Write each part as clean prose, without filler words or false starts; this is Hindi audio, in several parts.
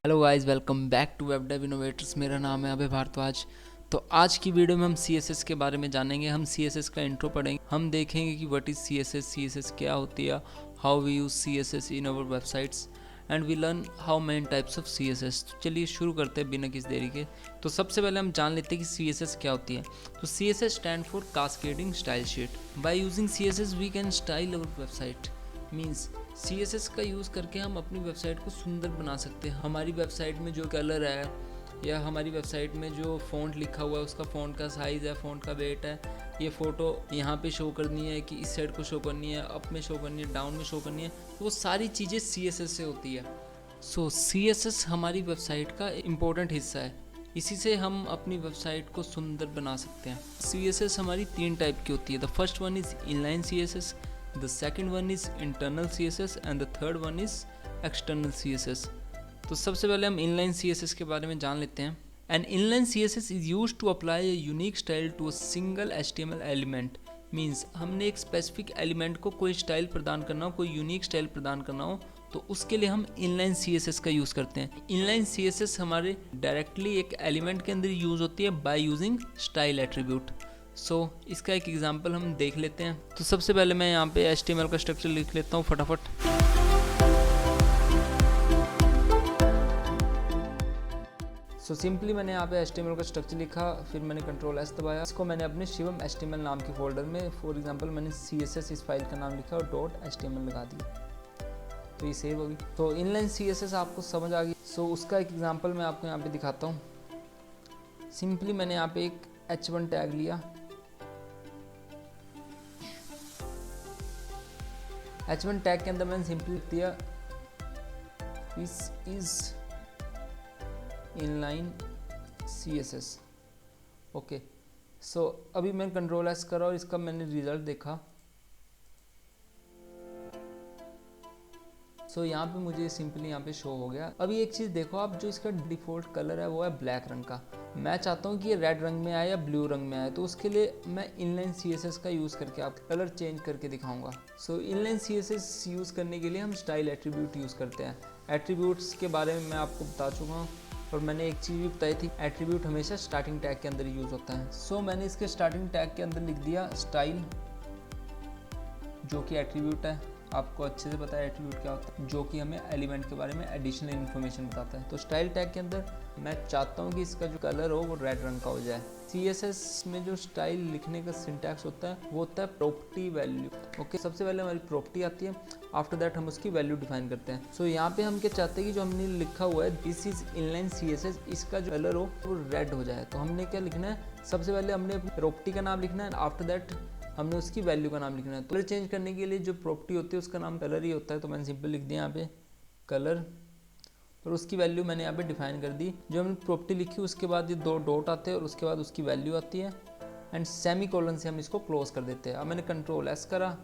Hello guys, welcome back to web dev innovators. मेरा नाम है अभय भारद्वाज। तो आज की वीडियो में हम CSS के बारे में जानेंगे। हम CSS का इंट्रो पढ़ेंगे। हम देखेंगे कि व्हाट इज़ CSS क्या होती है, how we use CSS in our websites and we learn how many types of CSS। तो चलिए शुरू करते हैं बिना किसी देरी के। तो सबसे पहले हम जान लेते हैं कि CSS क्या होती है। तो CSS stand for cascading style sheet. By using CSS we can style our website. Means CSS का यूज़ करके हम अपनी वेबसाइट को सुंदर बना सकते हैं। हमारी वेबसाइट में जो कलर है या हमारी वेबसाइट में जो फ़ॉन्ट लिखा हुआ है उसका फ़ॉन्ट का साइज़ है, फ़ॉन्ट का वेट है, ये फ़ोटो यहाँ पे शो करनी है कि इस साइड को शो करनी है, अप में शो करनी है, डाउन में शो करनी है, तो वो सारी चीज़ें CSS से होती है। सो CSS हमारी वेबसाइट का इम्पोर्टेंट हिस्सा है। इसी से हम अपनी वेबसाइट को सुंदर बना सकते हैं। CSS हमारी 3 टाइप की होती है। The first one is inline CSS, the second one is internal CSS and the third one is external CSS। तो सबसे पहले हम inline CSS के बारे में जान लेते हैं। An inline CSS is used to apply a unique style to a single HTML element। Means हमने एक स्पेसिफिक एलिमेंट को कोई स्टाइल प्रदान करना हो, कोई यूनिक स्टाइल प्रदान करना हो, तो उसके लिए हम इनलाइन CSS का यूज़ करते हैं। इनलाइन CSS हमारे डायरेक्टली एक एलिमेंट के अंदर यूज़ होती है बाय यूजिंग स्टाइल एट्रीब्यूट। इसका एक एग्जांपल हम देख लेते हैं। तो सबसे पहले मैं यहाँ पे HTML का स्ट्रक्चर लिख लेता हूँ फटाफट। सिंपली मैंने यहाँ पे HTML का स्ट्रक्चर लिखा, फिर मैंने Ctrl+S दबाया। इसको मैंने अपने शिवम HTML नाम के फोल्डर में, फॉर एग्जांपल मैंने CSS इस फाइल का नाम लिखा और .html लगा दिया, तो ये सेव होगी। तो इनलाइन CSS आपको समझ आ गई। उसका एक एग्जाम्पल मैं आपको यहाँ पे दिखाता हूँ। सिंपली मैंने यहाँ पे एक H1 टैग लिया। H1 टैग के अंदर मैंने सिंपली लिख दिया this is inline CSS। Okay, अभी मैंने Ctrl+S करा और इसका मैंने रिजल्ट देखा। यहाँ पे मुझे सिंपली यहाँ पे शो हो गया। अभी एक चीज़ देखो आप, जो इसका डिफ़ॉल्ट कलर है वो है ब्लैक रंग का। मैं चाहता हूँ कि ये रेड रंग में आए या ब्लू रंग में आए, तो उसके लिए मैं इनलाइन CSS का यूज़ करके आप कलर चेंज करके दिखाऊंगा। इनलाइन CSS यूज़ करने के लिए हम स्टाइल एट्रीब्यूट यूज़ करते हैं। एट्रीब्यूट्स के बारे में मैं आपको बता चुका हूँ और मैंने एक चीज़ भी बताई थी, एट्रीब्यूट हमेशा स्टार्टिंग टैग के अंदर यूज़ होता है। मैंने इसके स्टार्टिंग टैग के अंदर लिख दिया स्टाइल, जो कि एट्रीब्यूट है। आपको अच्छे से पता है एट्रीब्यूट क्या होता है, जो कि हमें एलिमेंट के बारे में एडिशनल इन्फॉर्मेशन बताता है। तो स्टाइल टैग के अंदर मैं चाहता हूँ कि इसका जो कलर हो वो रेड रंग का हो जाए। CSS में जो स्टाइल लिखने का सिंटैक्स होता है वो होता है प्रॉपर्टी वैल्यू। ओके, सबसे पहले हमारी प्रॉपर्टी आती है, आफ्टर दैट हम उसकी वैल्यू डिफाइन करते हैं। यहाँ पे हम क्या चाहते हैं कि जो हमने लिखा हुआ है दिस इज इनलाइन CSS, इसका जो कलर हो वो रेड हो जाए। तो हमने क्या लिखना है, सबसे पहले हमने प्रॉपर्टी का नाम लिखना है, आफ्टर दैट हमने उसकी वैल्यू का नाम लिखना है। कलर चेंज करने के लिए जो प्रॉपर्टी होती है उसका नाम कलर ही होता है। तो मैंने सिंपल लिख दिया यहाँ पे कलर और उसकी वैल्यू मैंने यहाँ पे डिफाइन कर दी। जो हमने प्रॉपर्टी लिखी उसके बाद ये 2 डॉट आते हैं और उसके बाद उसकी वैल्यू आती है एंड सेमी कोलन से हम इसको क्लोज कर देते हैं। अब मैंने Ctrl+S करा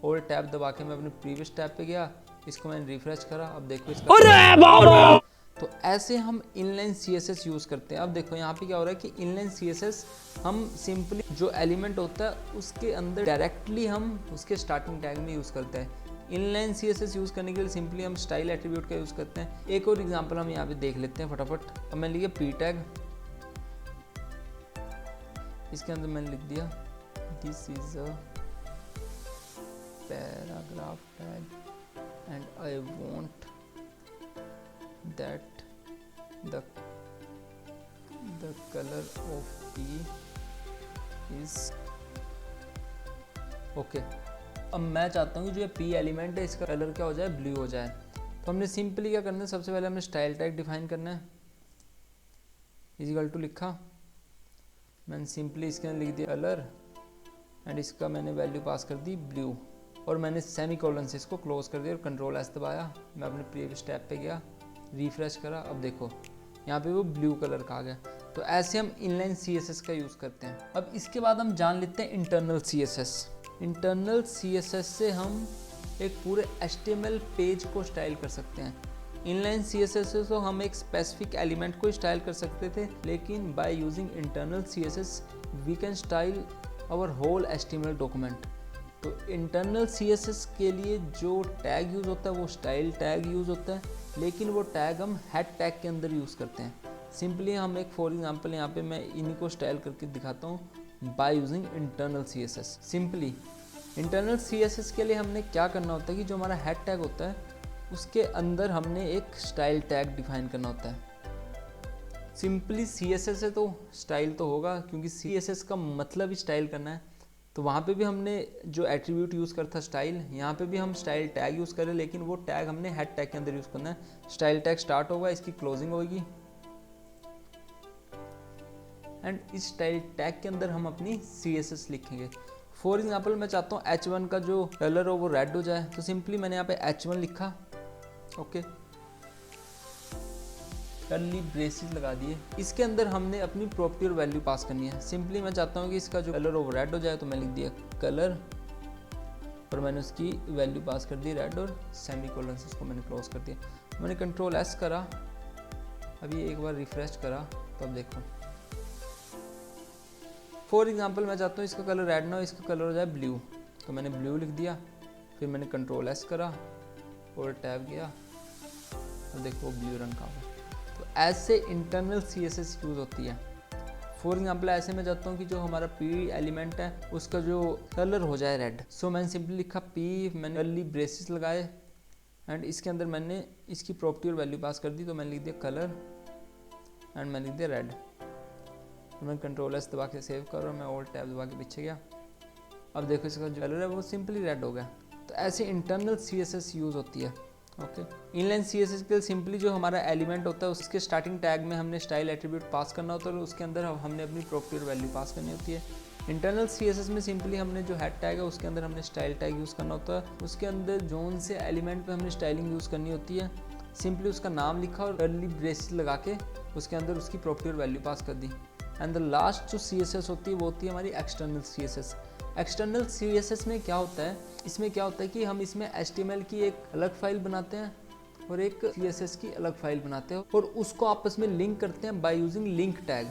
और टैब दबा के मैं अपने प्रीवियस टैब पे गया, इसको मैंने रिफ्रेश करा। अब देखो इसका तो ऐसे हम इनलाइन CSS यूज़ करते हैं। अब देखो यहाँ पे क्या हो रहा है कि इनलाइन CSS हम सिंपली जो एलिमेंट होता है उसके अंदर डायरेक्टली हम उसके स्टार्टिंग टैग में यूज़ करते हैं। इनलाइन CSS यूज़ करने के लिए सिंपली हम स्टाइल एट्रीब्यूट का यूज़ करते हैं। एक और एग्जांपल हम यहाँ पे देख लेते हैं फटाफट। अब मैंने लिया p टैग, इसके अंदर मैंने लिख दिया this is a paragraph tag and I want that the color of P is okay। अब मैं चाहता हूँ कि जो ये P एलिमेंट है इसका कलर क्या हो जाए, ब्लू हो जाए। तो हमने सिंपली क्या करना है, सबसे पहले हमने स्टाइल टैग डिफाइन करना है, इक्वल टू लिखा, मैंने सिंपली इसके अंदर लिख दिया कलर एंड इसका मैंने वैल्यू पास कर दी ब्लू और मैंने सेमी कोलन से इसको क्लोज कर दिया और Ctrl+S दबाया। मैं अपने प्रीवियस टैब पे गया, रिफ्रेश करा, अब देखो यहाँ पे वो ब्लू कलर का आ गया। तो ऐसे हम इनलाइन CSS का यूज़ करते हैं। अब इसके बाद हम जान लेते हैं इंटरनल CSS। इंटरनल CSS से हम एक पूरे HTML पेज को स्टाइल कर सकते हैं। इनलाइन CSS से तो हम एक स्पेसिफिक एलिमेंट को स्टाइल कर सकते थे, लेकिन by using internal CSS we can style our whole HTML document. तो इंटरनल CSS के लिए जो टैग यूज़ होता है वो स्टाइल टैग यूज़ होता है, लेकिन वो टैग हम हेड टैग के अंदर यूज़ करते हैं। सिंपली हम एक फॉर एग्जांपल यहाँ पे मैं इन्हीं को स्टाइल करके दिखाता हूँ bye using internal CSS। Simply internal CSS के लिए हमने क्या करना होता है कि जो हमारा हेड टैग होता है उसके अंदर हमने एक स्टाइल टैग डिफाइन करना होता है। सिंपली CSS है तो स्टाइल तो होगा, क्योंकि CSS का मतलब ही स्टाइल करना है। तो वहाँ पे भी हमने जो एट्रीब्यूट यूज़ करता था स्टाइल, यहाँ पे भी हम स्टाइल टैग यूज़ करें, लेकिन वो टैग हमने हेड टैग के अंदर यूज़ करना है। स्टाइल टैग स्टार्ट होगा, इसकी क्लोजिंग होगी एंड इस स्टाइल टैग के अंदर हम अपनी CSS लिखेंगे। फॉर एग्जांपल मैं चाहता हूँ H1 का जो कलर हो वो रेड हो जाए, तो सिंपली मैंने यहाँ पे H1 लिखा, ओके, कर्ली ब्रेसेस लगा दिए। इसके अंदर हमने अपनी प्रॉपर्टी और वैल्यू पास करनी है। सिंपली मैं चाहता हूँ कि इसका जो कलर हो वो रेड हो जाए, तो मैं लिख दिया कलर और मैंने उसकी वैल्यू पास कर दी रेड और सेमी कोलन से उसको मैंने क्लोज कर दिया। मैंने कंट्रोल S करा, अभी एक बार रिफ्रेश करा तो अब देखो फॉर एग्जांपल मैं चाहता हूँ इसका कलर रेड ना हो, इसका कलर हो जाए ब्लू, तो मैंने ब्लू लिख दिया। फिर मैंने कंट्रोल S करा और टैब किया और देखो ब्लू रंग का हो। तो ऐसे इंटरनल CSS यूज़ होती है। फॉर एग्जांपल ऐसे मैं चाहता हूँ कि जो हमारा P एलिमेंट है उसका जो कलर हो जाए रेड, सो मैंने सिंपली लिखा P, मैंने कर्ली ब्रेसेस लगाए एंड इसके अंदर मैंने इसकी प्रॉपर्टी और वैल्यू पास कर दी। तो मैंने लिख दिया कलर एंड मैंने लिख दिया रेड। मैं कंट्रोल S दबा के सेव कर रहा हूँ, मैं ऑल्ट टैब दबा के पीछे गया। अब देखो इसका जो कलर है वो सिंपली रेड हो गया। तो ऐसे इंटरनल CSS यूज़ होती है। ओके, इनलाइन CSS के लिए सिंपली जो हमारा एलिमेंट होता है उसके स्टार्टिंग टैग में हमने स्टाइल एट्रीब्यूट पास करना होता है और उसके अंदर हमने अपनी प्रॉपर्टी और वैल्यू पास करनी होती है। इंटरनल CSS में सिंपली हमने जो हेड टैग है उसके अंदर हमने स्टाइल टैग यूज़ करना होता है। उसके अंदर जोन से एलिमेंट पे हमने स्टाइलिंग यूज़ करनी होती है। सिंपली उसका नाम लिखा और कर्ली ब्रेसेस लगा के उसके अंदर उसकी प्रॉपर्टी और वैल्यू पास कर दी। एंड द लास्ट जो CSS होती है वो होती है हमारी एक्सटर्नल CSS। एक्सटर्नल CSS में क्या होता है, इसमें क्या होता है कि हम इसमें HTML की एक अलग फाइल बनाते हैं और एक CSS की अलग फाइल बनाते हैं और उसको आपस में लिंक करते हैं बाय यूजिंग लिंक टैग।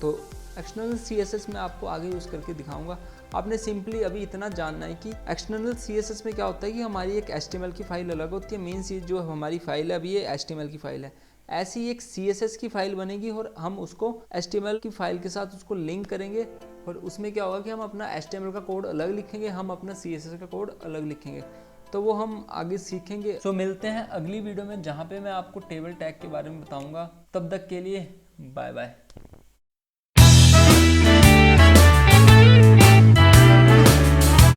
तो एक्सटर्नल CSS में आपको आगे यूज़ करके दिखाऊंगा। आपने सिंपली अभी इतना जानना है कि एक्सटर्नल CSS में क्या होता है कि हमारी एक HTML की फाइल अलग होती है। मेन चीज़ जो हमारी फाइल है अभी ये HTML की फाइल है, ऐसी एक CSS की फाइल बनेगी और हम उसको HTML की फाइल के साथ उसको लिंक करेंगे और उसमें क्या होगा कि हम अपना HTML का कोड अलग लिखेंगे, हम अपना CSS का कोड अलग लिखेंगे। तो वो हम आगे सीखेंगे। तो मिलते हैं अगली वीडियो में जहाँ पे मैं आपको टेबल टैग के बारे में बताऊंगा। तब तक के लिए बाय बाय।